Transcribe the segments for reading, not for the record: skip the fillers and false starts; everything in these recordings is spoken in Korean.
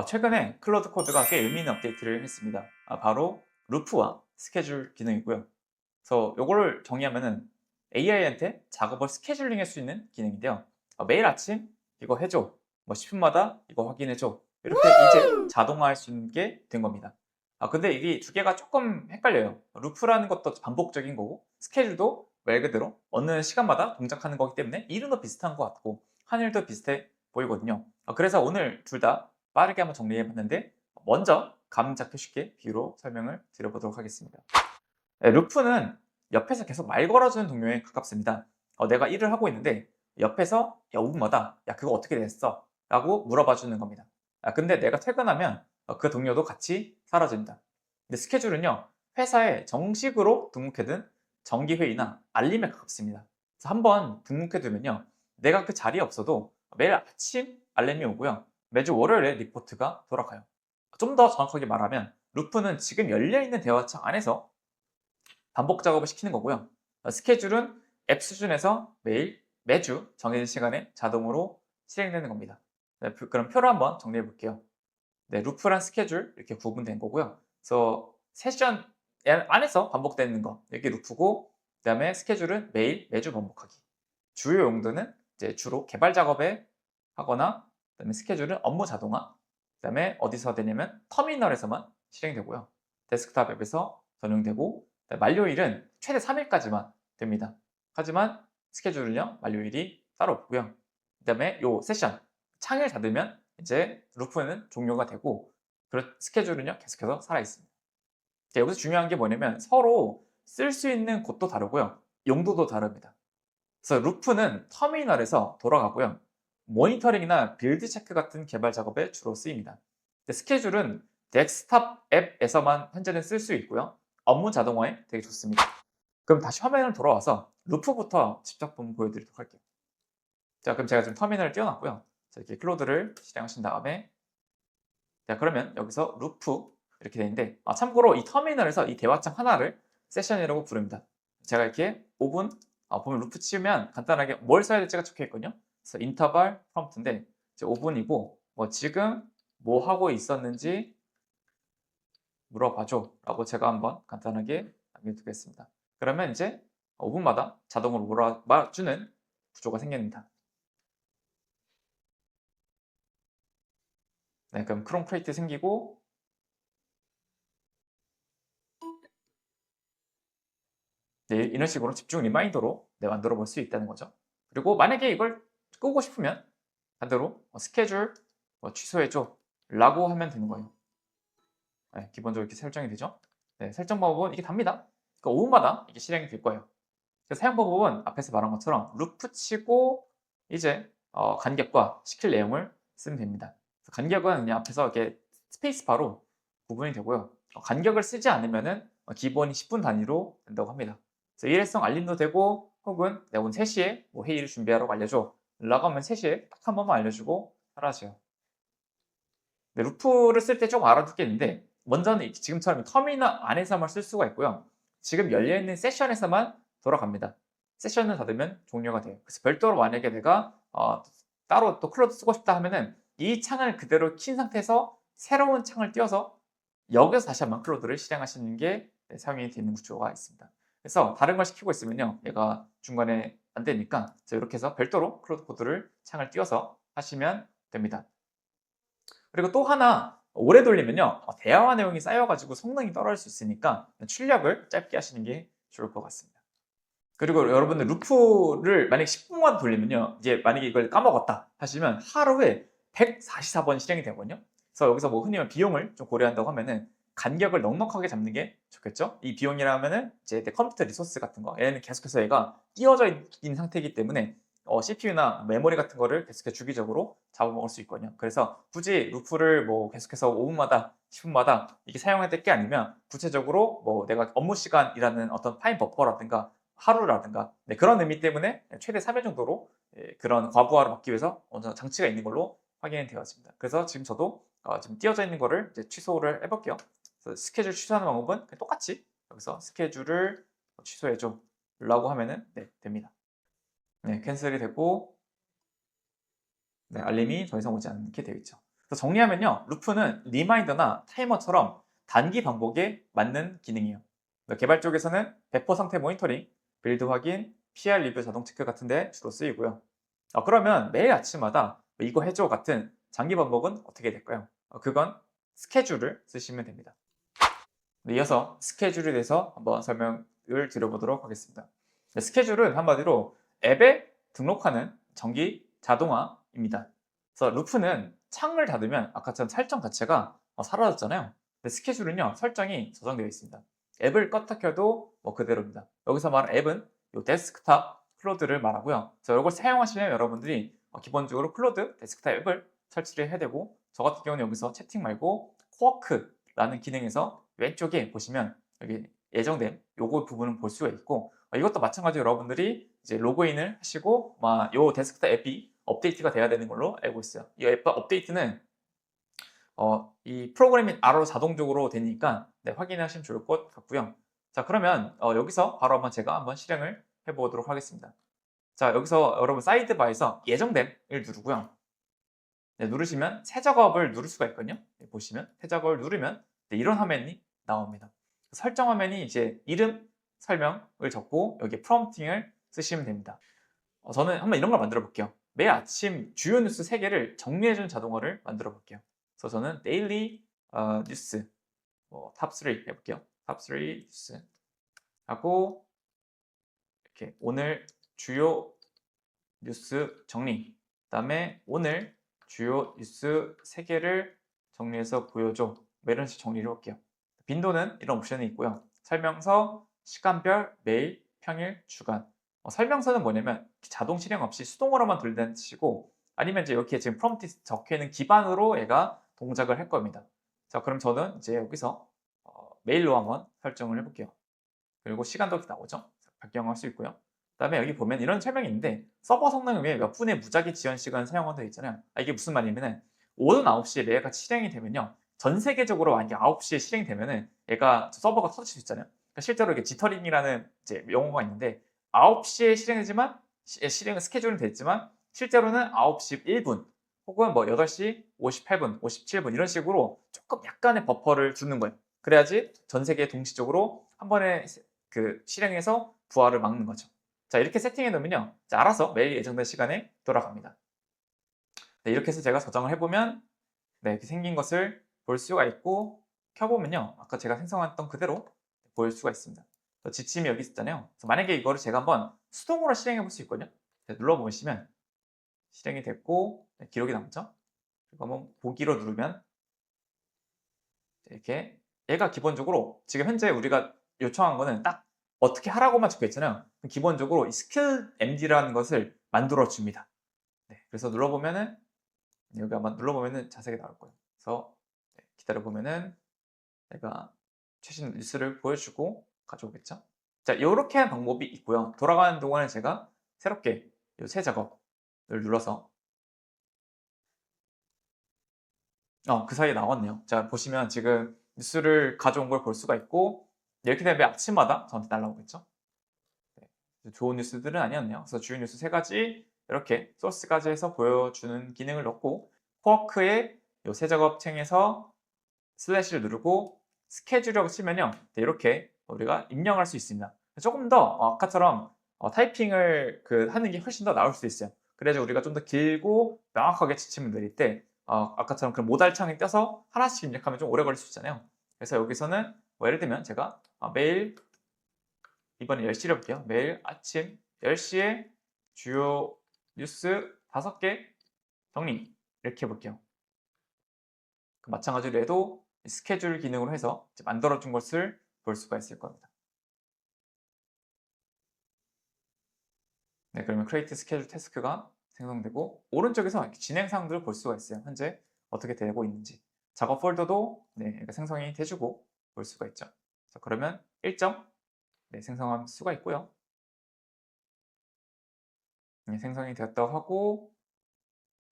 최근에 클로드 코드가 꽤 의미 있는 업데이트를 했습니다. 바로 루프와 스케줄 기능이고요. 그래서 요거를 정의하면은 AI한테 작업을 스케줄링 할 수 있는 기능인데요. 매일 아침 이거 해줘. 뭐 10분마다 이거 확인해줘. 이렇게 이제 자동화할 수 있는 게 된 겁니다. 근데 이게 두 개가 조금 헷갈려요. 루프라는 것도 반복적인 거고 스케줄도 말 그대로 어느 시간마다 동작하는 거기 때문에 이름도 비슷한 것 같고 하늘도 비슷해 보이거든요. 그래서 오늘 둘 다 빠르게 한번 정리해 봤는데 먼저 감 잡기 쉽게 비유로 설명을 드려보도록 하겠습니다. 네, 루프는 옆에서 계속 말 걸어주는 동료에 가깝습니다. 내가 일을 하고 있는데 옆에서 야 5분마다 야 그거 어떻게 됐어? 라고 물어봐 주는 겁니다. 근데 내가 퇴근하면 그 동료도 같이 사라집니다. 근데 스케줄은요 회사에 정식으로 등록해둔 정기회의나 알림에 가깝습니다. 그래서 한번 등록해두면요 내가 그 자리에 없어도 매일 아침 알림이 오고요 매주 월요일에 리포트가 돌아가요. 좀 더 정확하게 말하면 루프는 지금 열려있는 대화창 안에서 반복 작업을 시키는 거고요. 스케줄은 앱 수준에서 매일, 매주 정해진 시간에 자동으로 실행되는 겁니다. 네, 그럼 표로 한번 정리해 볼게요. 네, 루프랑 스케줄 이렇게 구분된 거고요. 그래서 세션 안에서 반복되는 거 이게 루프고, 그다음에 스케줄은 매일, 매주 반복하기. 주요 용도는 이제 주로 개발 작업에 하거나, 그다음에 스케줄은 업무 자동화, 그다음에 어디서 되냐면 터미널에서만 실행되고요. 데스크탑 앱에서 전용되고, 만료일은 최대 3일까지만 됩니다. 하지만 스케줄은요 만료일이 따로 없고요. 그다음에 요 세션 창을 닫으면 이제 루프는 종료가 되고 스케줄은요 계속해서 살아 있습니다. 여기서 중요한 게 뭐냐면 서로 쓸 수 있는 곳도 다르고요. 용도도 다릅니다. 그래서 루프는 터미널에서 돌아가고요. 모니터링이나 빌드 체크 같은 개발 작업에 주로 쓰입니다. 스케줄은 데스크탑 앱에서만 현재는 쓸 수 있고요. 업무 자동화에 되게 좋습니다. 그럼 다시 화면을 돌아와서 루프부터 직접 한번 보여드리도록 할게요. 자, 그럼 제가 지금 터미널을 띄워놨고요. 자, 이렇게 클로드를 실행하신 다음에 자, 그러면 여기서 루프 이렇게 되는데 참고로 이 터미널에서 이 대화창 하나를 세션이라고 부릅니다. 제가 이렇게 5분 보면 루프 치우면 간단하게 뭘 써야 될지가 적혀 있거든요. 그래서 인터벌 프롬프트인데 이제 5분이고 뭐 지금 뭐 하고 있었는지 물어봐줘 라고 제가 한번 간단하게 남겨두겠습니다. 그러면 이제 5분마다 자동으로 물어봐주는 구조가 생깁니다. 네, 그럼 크롬 크리에이트 생기고 네, 이런 식으로 집중 리마인더로 만들어 볼 수 있다는 거죠. 그리고 만약에 이걸 끄고 싶으면 반대로 스케줄 취소해줘 라고 하면 되는 거예요. 네, 기본적으로 이렇게 설정이 되죠. 네, 설정 방법은 이게 답니다. 그러니까 5분마다 이게 실행이 될 거예요. 그래서 사용 방법은 앞에서 말한 것처럼 루프 치고 이제 간격과 시킬 내용을 쓰면 됩니다. 간격은 그냥 앞에서 이렇게 스페이스바로 구분이 되고요. 간격을 쓰지 않으면은 기본이 10분 단위로 된다고 합니다. 그래서 일회성 알림도 되고 혹은 내가 오늘 3시에 뭐 회의를 준비하라고 알려줘 라고 하면 3시에 딱 한 번만 알려주고 사라져요. 네, 루프를 쓸 때 좀 알아둘 게 있는데 먼저는 지금처럼 터미널 안에서만 쓸 수가 있고요. 지금 열려있는 세션에서만 돌아갑니다. 세션을 닫으면 종료가 돼요. 그래서 별도로 만약에 내가 따로 또 클로드 쓰고 싶다 하면은 이 창을 그대로 킨 상태에서 새로운 창을 띄워서 여기서 다시 한번 클로드를 실행하시는 게 사용이 되는 구조가 있습니다. 그래서 다른 걸 시키고 있으면요. 얘가 중간에 안 되니까 이렇게 해서 별도로 클로드 코드를 창을 띄워서 하시면 됩니다. 그리고 또 하나 오래 돌리면요 대화화 내용이 쌓여가지고 성능이 떨어질 수 있으니까 출력을 짧게 하시는 게 좋을 것 같습니다. 그리고 여러분들 루프를 만약에 10분만 돌리면요 이제 만약에 이걸 까먹었다 하시면 하루에 144번 실행이 되거든요. 그래서 여기서 뭐 흔히 비용을 좀 고려한다고 하면은 간격을 넉넉하게 잡는 게 좋겠죠. 이 비용이라면은 이제 컴퓨터 리소스 같은 거 얘는 계속해서 얘가 띄워져 있는 상태이기 때문에 CPU나 메모리 같은 거를 계속해서 주기적으로 잡아먹을 수 있거든요. 그래서 굳이 루프를 뭐 계속해서 5분마다 10분마다 이게 사용해야 될 게 아니면 구체적으로 뭐 내가 업무 시간이라는 어떤 타임 버퍼라든가 하루라든가 그런 의미 때문에 최대 3일 정도로 그런 과부하를 막기 위해서 어느 정도 장치가 있는 걸로 확인이 되었습니다. 그래서 지금 저도 지금 띄워져 있는 거를 이제 취소를 해볼게요. 그래서 스케줄 취소하는 방법은 똑같이 여기서 스케줄을 취소해줘 라고 하면은 됩니다. 캔슬이 되고 알림이 더 이상 오지 않게 되어 있죠. 그래서 정리하면요. 루프는 리마인더나 타이머처럼 단기 반복에 맞는 기능이에요. 개발 쪽에서는 배포 상태 모니터링, 빌드 확인, PR 리뷰 자동 체크 같은 데 주로 쓰이고요. 그러면 매일 아침마다 이거 해줘 같은 장기 반복은 어떻게 될까요? 그건 스케줄을 쓰시면 됩니다. 이어서 스케줄에 대해서 한번 설명을 드려보도록 하겠습니다. 스케줄은 한마디로 앱에 등록하는 정기 자동화입니다. 그래서 루프는 창을 닫으면 아까처럼 설정 자체가 사라졌잖아요. 근데 스케줄은요, 설정이 저장되어 있습니다. 앱을 껐다 켜도 그대로입니다. 여기서 말하는 앱은 이 데스크탑 클로드를 말하고요. 그래서 이걸 사용하시면 여러분들이 기본적으로 클로드 데스크탑 앱을 설치를 해야 되고, 저 같은 경우는 여기서 채팅 말고 쿼크라는 기능에서 왼쪽에 보시면 여기 예정된 요거 부분을 볼 수가 있고, 이것도 마찬가지로 여러분들이 이제 로그인을 하시고 요 데스크탑 앱이 업데이트가 돼야 되는 걸로 알고 있어요. 이 앱 업데이트는 이 프로그램이 알아서 자동적으로 되니까 확인하시면 좋을 것 같고요. 자, 그러면 여기서 바로 제가 한번 실행을 해보도록 하겠습니다. 자, 여기서 여러분 사이드바에서 예정됨을 누르고요. 누르시면 새 작업을 누를 수가 있거든요. 보시면 새 작업을 누르면 이런 화면이 나옵니다. 설정 화면이 이제 이름, 설명을 적고 여기 프롬프팅을 쓰시면 됩니다. 저는 한번 이런 걸 만들어 볼게요. 매일 아침 주요 뉴스 3개를 정리해주는 자동화를 만들어 볼게요. 그래서 저는 데일리 뉴스 탑3 해볼게요. 탑3 뉴스 하고 이렇게 오늘 주요 뉴스 정리, 그 다음에 오늘 주요 뉴스 3개를 정리해서 보여줘. 이런 식으로 정리를 해볼게요. 빈도는 이런 옵션이 있고요. 설명서, 시간별, 매일, 평일, 주간. 설명서는 뭐냐면 자동 실행 없이 수동으로만 돌리는 뜻이고, 아니면 이제 여기에 지금 프롬프트 적혀 있는 기반으로 얘가 동작을 할 겁니다. 자, 그럼 저는 이제 여기서 메일로 한번 설정을 해볼게요. 그리고 시간도 이렇게 나오죠. 변경할 수 있고요. 그다음에 여기 보면 이런 설명이 있는데, 서버 성능을 위해 몇 분의 무작위 지연 시간을 사용한다고 있잖아요. 이게 무슨 말이냐면은 오전 9시에 레이가 실행이 되면요, 전 세계적으로 만약에 9시에 실행이 되면은 얘가 서버가 터질 수 있잖아요. 그러니까 실제로 이게 지터링이라는 이제 용어가 있는데, 9시에 실행이지만 실행 스케줄은 됐지만 실제로는 9시 1분 혹은 8시 58분, 57분 이런 식으로 조금 약간의 버퍼를 주는 거예요. 그래야지 전 세계 동시적으로 한 번에 실행해서 부하를 막는 거죠. 자, 이렇게 세팅해 놓으면요, 자, 알아서 매일 예정된 시간에 돌아갑니다. 네, 이렇게 해서 제가 저장을 해보면 이렇게 생긴 것을 볼 수가 있고, 켜보면요, 아까 제가 생성했던 그대로 볼 수가 있습니다. 지침이 여기 있었잖아요. 그래서 만약에 이거를 제가 한번 수동으로 실행해 볼 수 있거든요. 눌러보시면 실행이 됐고 기록이 남죠. 그리고 한번 보기로 누르면 이렇게 얘가 기본적으로 지금 현재 우리가 요청한 거는 딱 어떻게 하라고만 적혀 있잖아요. 기본적으로 이 스킬 MD라는 것을 만들어 줍니다. 그래서 눌러보면은 여기 한번 눌러보면은 자세하게 나올 거예요. 그래서 기다려 보면은 내가 최신 뉴스를 보여주고 가져오겠죠. 자, 이렇게 하는 방법이 있고요. 돌아가는 동안에 제가 새롭게 이 새 작업을 눌러서 그 사이에 나왔네요. 자, 보시면 지금 뉴스를 가져온 걸 볼 수가 있고, 이렇게 되면 아침마다 저한테 날라오겠죠. 좋은 뉴스들은 아니었네요. 그래서 주요 뉴스 3가지 이렇게 소스까지 해서 보여주는 기능을 넣고, 쿼크의 이 새 작업창에서 슬래시를 누르고 스케줄이라고 치면요, 이렇게 우리가 입력할 수 있습니다. 조금 더 아까처럼 타이핑을 하는 게 훨씬 더 나을 수도 있어요. 그래서 우리가 좀 더 길고 명확하게 지침을 내릴 때 아까처럼 그런 모달창에 떼서 하나씩 입력하면 좀 오래 걸릴 수 있잖아요. 그래서 여기서는 예를 들면 제가 매일 이번에 10시를 볼게요. 매일 아침 10시에 주요 뉴스 5개 정리 이렇게 해볼게요. 마찬가지로 해도 스케줄 기능으로 해서 만들어준 것을 볼 수가 있을 겁니다. 네, 그러면 크리에이트 스케줄 태스크가 생성되고, 오른쪽에서 진행 사항들을 볼 수가 있어요. 현재 어떻게 되고 있는지. 작업 폴더도 생성이 돼주고 볼 수가 있죠. 자, 그러면 일정 생성할 수가 있고요. 생성이 되었다고 하고,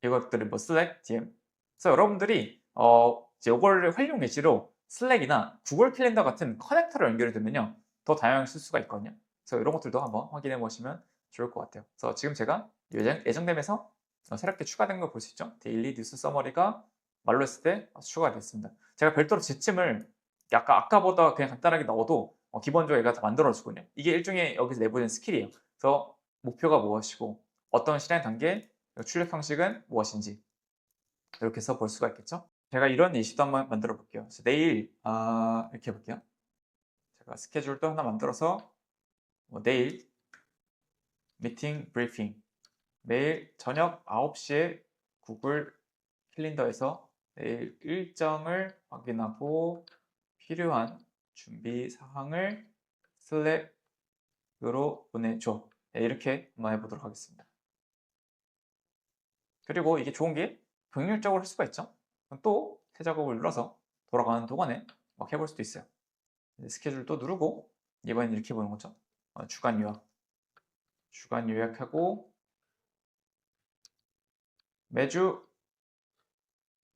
이것들을 슬랙, DM. 그래서 여러분들이 이제 이걸 활용 예시로 슬랙이나 구글 캘린더 같은 커넥터를 연결해 두면요, 더 다양하게 쓸 수가 있거든요. 그래서 이런 것들도 한번 확인해 보시면 좋을 것 같아요. 그래서 지금 제가 예정됨에서 새롭게 추가된 걸 볼 수 있죠. 데일리 뉴스 서머리가 말로 했을 때 추가가 됐습니다. 제가 별도로 지침을 약간 아까보다 그냥 간단하게 넣어도 기본적으로 얘가 다 만들어주거든요. 이게 일종의 여기서 내보낸 스킬이에요. 그래서 목표가 무엇이고 어떤 실행 단계, 출력 형식은 무엇인지 이렇게 해서 볼 수가 있겠죠. 제가 이런 예시도 한번 만들어 볼게요. 그래서 내일 이렇게 해볼게요. 제가 스케줄도 하나 만들어서 내일 미팅 브리핑 매일 저녁 9시에 구글 캘린더에서 내일 일정을 확인하고 필요한 준비 사항을 슬랙으로 보내줘. 네, 이렇게 한번 해보도록 하겠습니다. 그리고 이게 좋은 게 병렬적으로 할 수가 있죠. 또 새 작업을 눌러서 돌아가는 동안에 막 해볼 수도 있어요. 스케줄 또 누르고 이번엔 이렇게 보는 거죠. 주간 요약. 주간 요약하고 매주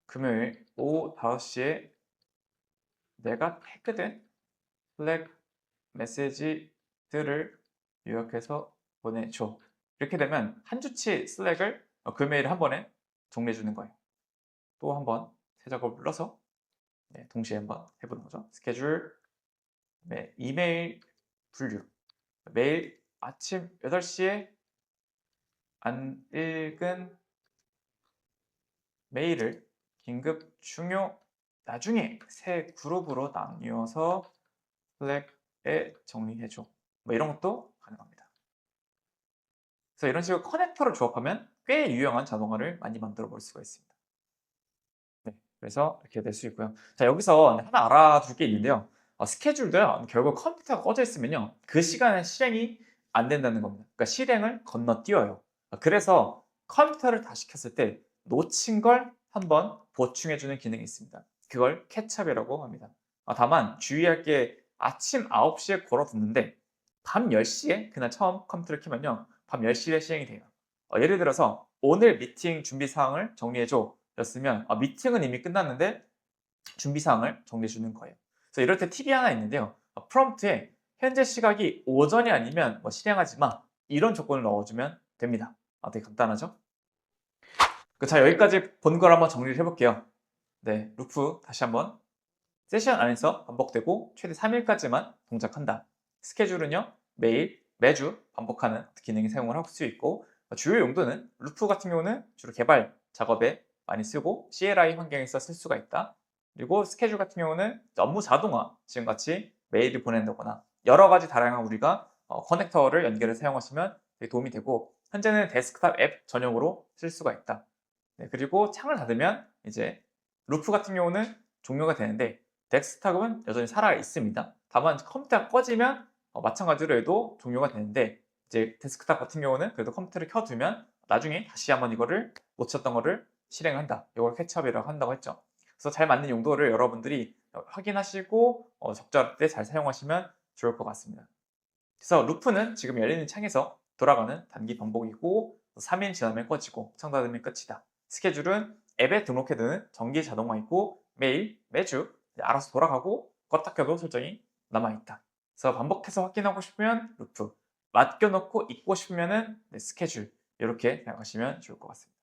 금요일 오후 5시에 내가 태그된 슬랙 메시지들을 요약해서 보내줘. 이렇게 되면 한 주치 슬랙을 금요일에 한 번에 정리해 주는 거예요. 또 한 번 새 작업을 눌러서 동시에 한번 해보는 거죠. 스케줄, 이메일 분류. 매일 아침 8시에 안 읽은 메일을 긴급 중요 나중에 새 그룹으로 나뉘어서 슬랙에 정리해줘. 뭐 이런 것도 가능합니다. 그래서 이런 식으로 커넥터를 조합하면 꽤 유용한 자동화를 많이 만들어 볼 수가 있습니다. 네, 그래서 이렇게 될 수 있고요. 자, 여기서 하나 알아둘 게 있는데요. 스케줄도요, 결국 컴퓨터가 꺼져 있으면요, 그 시간에 실행이 안 된다는 겁니다. 그러니까 실행을 건너뛰어요. 그래서 컴퓨터를 다시 켰을 때 놓친 걸 한번 보충해주는 기능이 있습니다. 그걸 캐치업이라고 합니다. 다만 주의할 게 아침 9시에 걸어뒀는데 밤 10시에 그날 처음 컴퓨터를 켜면요, 밤 10시에 실행이 돼요. 예를 들어서 오늘 미팅 준비 사항을 정리해줘 였으면 미팅은 이미 끝났는데 준비 사항을 정리해 주는 거예요. 그래서 이럴 때 팁이 하나 있는데요. 프롬프트에 현재 시각이 오전이 아니면 실행하지 마 이런 조건을 넣어주면 됩니다. 되게 간단하죠? 자, 여기까지 본 걸 한번 정리를 해볼게요. 네, 루프 다시 한번 세션 안에서 반복되고 최대 3일까지만 동작한다. 스케줄은요, 매일, 매주 반복하는 기능이 사용을 할 수 있고 주요 용도는 루프 같은 경우는 주로 개발 작업에 많이 쓰고 CLI 환경에서 쓸 수가 있다. 그리고 스케줄 같은 경우는 업무 자동화, 지금같이 메일을 보낸다거나 여러 가지 다양한 우리가 커넥터를 연결해 사용하시면 되게 도움이 되고 현재는 데스크탑 앱 전용으로 쓸 수가 있다. 네, 그리고 창을 닫으면 이제 루프 같은 경우는 종료가 되는데 데스크탑은 여전히 살아 있습니다. 다만 컴퓨터가 꺼지면 마찬가지로 해도 종료가 되는데 이제 데스크탑 같은 경우는 그래도 컴퓨터를 켜두면 나중에 다시 한번 이거를 놓쳤던 거를 실행한다. 이걸 캐치업이라고 한다고 했죠. 그래서 잘 맞는 용도를 여러분들이 확인하시고 적절할 때 잘 사용하시면 좋을 것 같습니다. 그래서 루프는 지금 열리는 창에서 돌아가는 단기 반복이고 3일 지나면 꺼지고 창 닫으면 끝이다. 스케줄은 앱에 등록해두는 정기 자동화이고 매일, 매주 알아서 돌아가고 껐다 켜도 설정이 남아있다. 그래서 반복해서 확인하고 싶으면 루프, 맡겨놓고 잊고 싶으면 스케줄 이렇게 생각하시면 좋을 것 같습니다.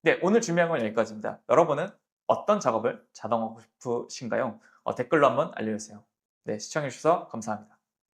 네, 오늘 준비한 건 여기까지입니다. 여러분은 어떤 작업을 자동화하고 싶으신가요? 댓글로 한번 알려주세요. 네, 시청해주셔서 감사합니다.